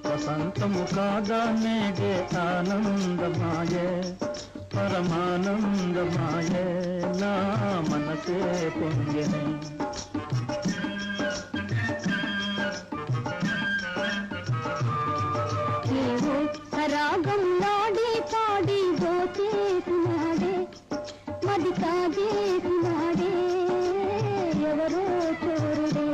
వసంతము కాగా నేడే ఆనందమాయే పరమానందమాయే నా మనసే పొంగెనే రాగం నాడి పాడి దోచేసినాడే మది కాజేసినాడే ఎవరో చోరుడే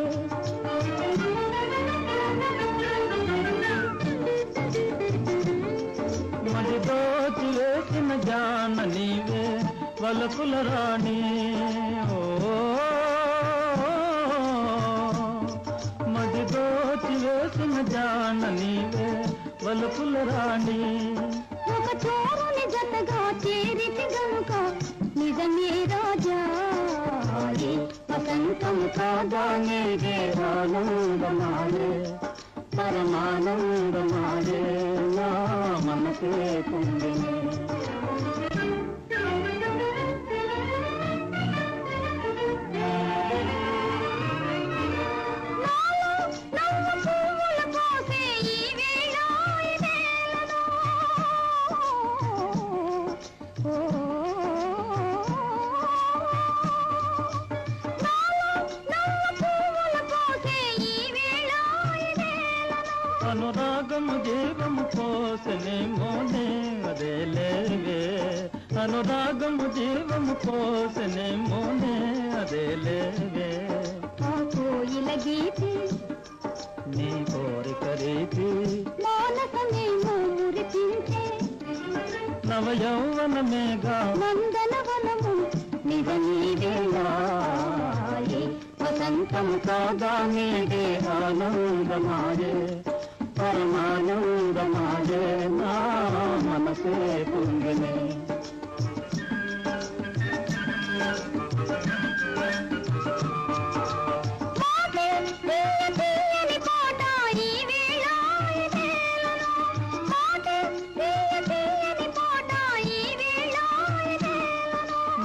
మది దోచి వేసిన జాన నీవే వలపుల రాణి ఓ మది దోచి వేసిన జాన నీవే వలపుల రాణి ఒక చోరుని జతగా చేరితి గనుక నిజమే రాజా వసంతము కాగా నేడే ఆనందమాయే పరమానందమాయే నా మనసే పొంగెనే అనురాగము జీవము కోసనే మోనే అదే లేవే అనురాగము జీవము కోసనే మోనే అదే లేవే ఆ కోయిల గీతి నీ కోరిక రీతి మానసమేమో మురిపించే నవ యౌవనమేగా నందనవనము నిజ నీవేలా వసంతము కాగా నేడే ఆనందమాయే పరమానందమాయే నా మనసే పొంగెనే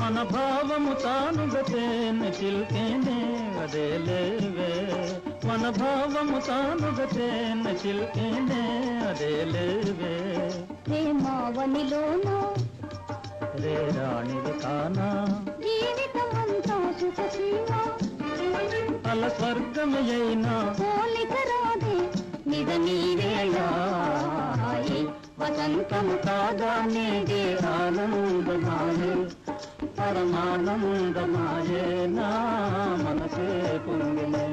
మన భావము తానుగా తేనె చిల్కేనే అదే లేవే మన భావము తానుగా తేనె చిల్కేనే అదే లేవే ప్రేమావనిలోనూ రే రాణిది కానా జీవితమంతా సుఖసీమ అల స్వర్గమయైనా పోలిక రాదే నిజ నీవేలా వసంతము కాగా నేడే ఆనందమాయే పరమానందమాయే నా మనసే పొంగెనే